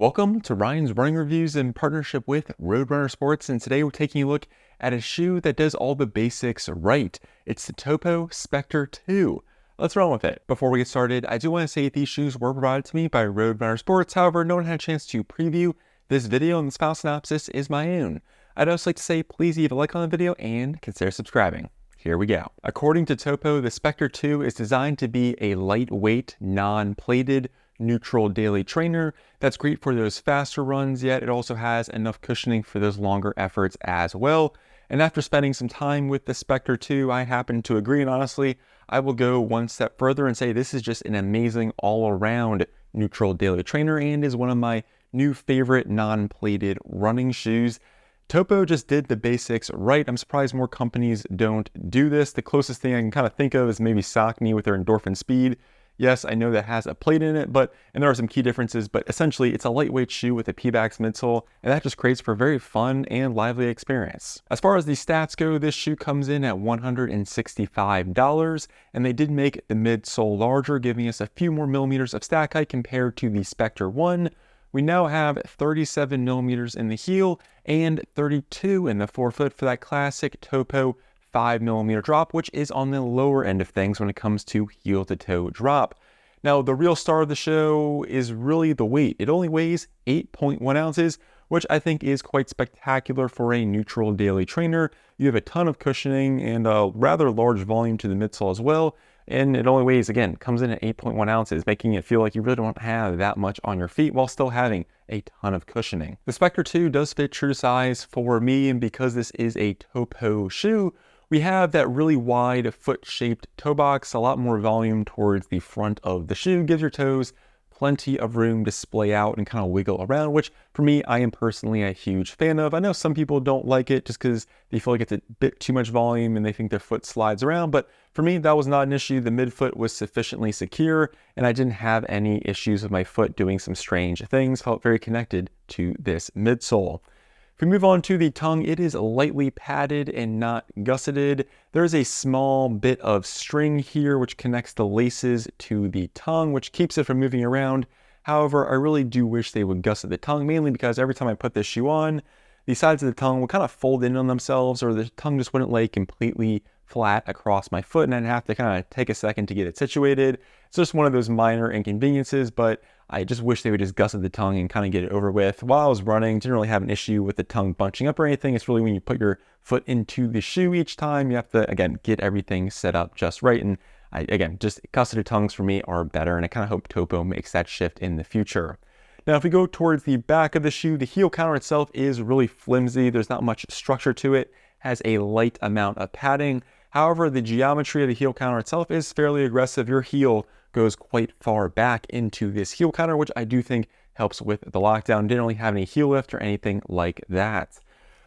Welcome to Ryan's Running Reviews in partnership with Roadrunner Sports, and today we're taking a look at a shoe that does all the basics right. It's the Topo Specter 2. Let's run with it. Before we get started, I do want to say that these shoes were provided to me by Roadrunner Sports. However, no one had a chance to preview this video, and the file synopsis is my own. I'd also like to say please leave a like on the video and consider subscribing. Here we go. According to Topo, the Specter 2 is designed to be a lightweight, non-plated, neutral daily trainer that's great for those faster runs, yet it also has enough cushioning for those longer efforts as well. And after spending some time with the Specter 2, I happen to agree, and honestly, I will go one step further and say this is just an amazing all-around neutral daily trainer and is one of my new favorite non-plated running shoes. Topo just did the basics right. I'm surprised more companies don't do this. The closest thing I can kind of think of is maybe Saucony with their Endorphin Speed. Yes, I know that has a plate in it, and there are some key differences, but essentially it's a lightweight shoe with a Pebax midsole, and that just creates for a very fun and lively experience. As far as the stats go, this shoe comes in at $165, and they did make the midsole larger, giving us a few more millimeters of stack height compared to the Specter 1. We now have 37 millimeters in the heel and 32 in the forefoot for that classic Topo 5mm drop, which is on the lower end of things when it comes to heel to toe drop. Now, the real star of the show is really the weight. It only weighs 8.1 ounces, which I think is quite spectacular for a neutral daily trainer. You have a ton of cushioning and a rather large volume to the midsole as well. And it only weighs, again, comes in at 8.1 ounces, making it feel like you really don't have that much on your feet while still having a ton of cushioning. The Specter 2 does fit true size for me, and because this is a Topo shoe, we have that really wide foot-shaped toe box, a lot more volume towards the front of the shoe, gives your toes plenty of room to splay out and kind of wiggle around, which for me, I am personally a huge fan of. I know some people don't like it just because they feel like it's a bit too much volume and they think their foot slides around, but for me, that was not an issue. The midfoot was sufficiently secure and I didn't have any issues with my foot doing some strange things, felt very connected to this midsole. If we move on to the tongue, it is lightly padded and not gusseted. There's a small bit of string here which connects the laces to the tongue, which keeps it from moving around. However, I really do wish they would gusset the tongue, mainly because every time I put this shoe on, the sides of the tongue would kind of fold in on themselves, or the tongue just wouldn't lay completely flat across my foot, and I'd have to kind of take a second to get it situated. It's just one of those minor inconveniences, but I just wish they would just gusset the tongue and kind of get it over with. While I was running, didn't really have an issue with the tongue bunching up or anything. It's really when you put your foot into the shoe each time, you have to, again, get everything set up just right. And again, just gusseted tongues for me are better, and I kind of hope Topo makes that shift in the future. Now, if we go towards the back of the shoe, the heel counter itself is really flimsy. There's not much structure to it. Has a light amount of padding. However, the geometry of the heel counter itself is fairly aggressive. Your heel goes quite far back into this heel counter, which I do think helps with the lockdown. Didn't really have any heel lift or anything like that.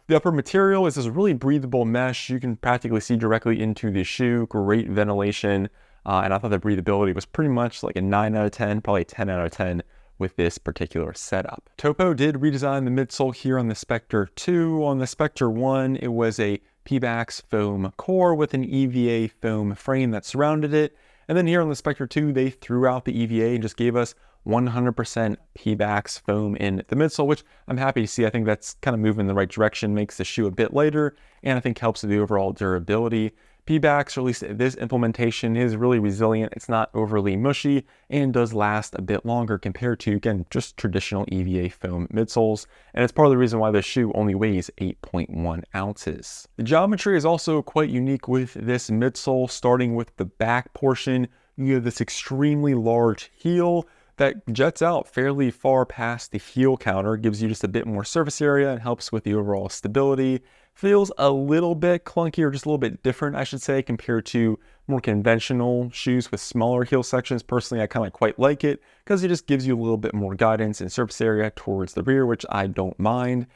The upper material is this really breathable mesh. You can practically see directly into the shoe. Great ventilation. And I thought the breathability was pretty much like a 9 out of 10, probably a 10 out of 10 with this particular setup. Topo did redesign the midsole here on the Specter 2. On the Specter 1, it was a Pebax foam core with an EVA foam frame that surrounded it. And then here on the Specter 2, they threw out the EVA and just gave us 100% Pebax foam in the midsole, which I'm happy to see. I think that's kind of moving in the right direction, makes the shoe a bit lighter, and I think helps with the overall durability. Pebax, or at least this implementation, is really resilient. It's not overly mushy and does last a bit longer compared to, again, just traditional EVA foam midsoles. And it's part of the reason why the shoe only weighs 8.1 ounces. The geometry is also quite unique with this midsole, starting with the back portion. You have this extremely large heel that jets out fairly far past the heel counter, gives you just a bit more surface area and helps with the overall stability. Feels a little bit clunky, or just a little bit different, I should say, compared to more conventional shoes with smaller heel sections. Personally, I kind of quite like it because it just gives you a little bit more guidance and surface area towards the rear, which I don't mind.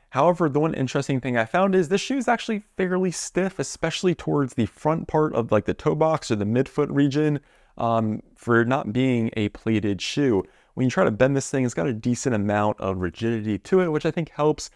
However, the one interesting thing I found is this shoe is actually fairly stiff, especially towards the front part of like the toe box or the midfoot region, for not being a plated shoe. When you try to bend this thing, it's got a decent amount of rigidity to it, which I think helps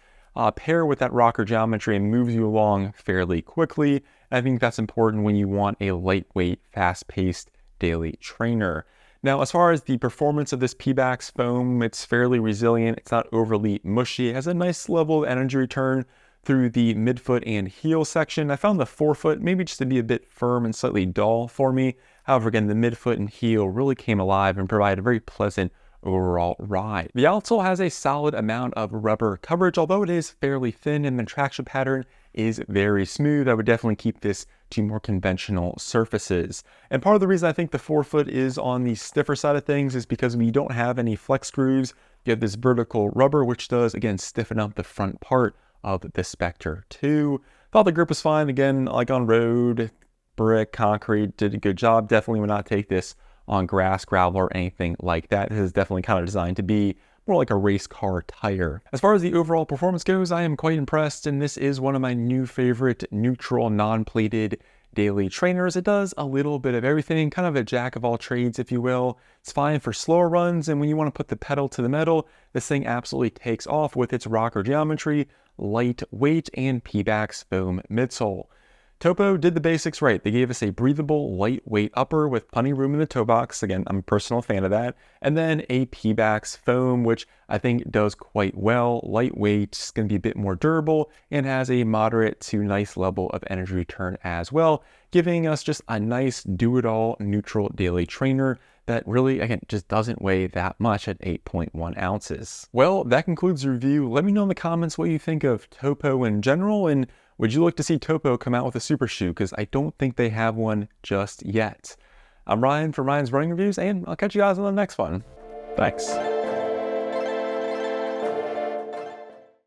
pair with that rocker geometry and moves you along fairly quickly. I think that's important when you want a lightweight, fast-paced daily trainer. Now, as far as the performance of this Pebax foam, it's fairly resilient. It's not overly mushy. It has a nice level of energy return through the midfoot and heel section. I found the forefoot maybe just to be a bit firm and slightly dull for me. However, again, the midfoot and heel really came alive and provided a very pleasant overall ride. The outsole has a solid amount of rubber coverage, although it is fairly thin, and the traction pattern is very smooth. I would definitely keep this to more conventional surfaces. And part of the reason I think the forefoot is on the stiffer side of things is because we don't have any flex grooves. You have this vertical rubber, which does, again, stiffen up the front part of the Specter too. Thought the grip was fine. Again, like on road, brick, concrete, did a good job. Definitely would not take this on grass, gravel, or anything like that. This is definitely kind of designed to be more like a race car tire. As far as the overall performance goes, I am quite impressed, and this is one of my new favorite neutral non-plated daily trainers. It does a little bit of everything, kind of a jack of all trades, if you will. It's fine for slower runs, and when you want to put the pedal to the metal, this thing absolutely takes off with its rocker geometry, lightweight, and Pebax foam midsole. Topo did the basics right. They gave us a breathable, lightweight upper with plenty of room in the toe box. Again, I'm a personal fan of that. And then a Pebax foam, which I think does quite well. Lightweight, it's going to be a bit more durable, and has a moderate to nice level of energy return as well, giving us just a nice do-it-all neutral daily trainer that really, again, just doesn't weigh that much at 8.1 ounces. Well, that concludes the review. Let me know in the comments what you think of Topo in general, and would you like to see Topo come out with a super shoe? Because I don't think they have one just yet. I'm Ryan from Ryan's Running Reviews, and I'll catch you guys on the next one. Thanks.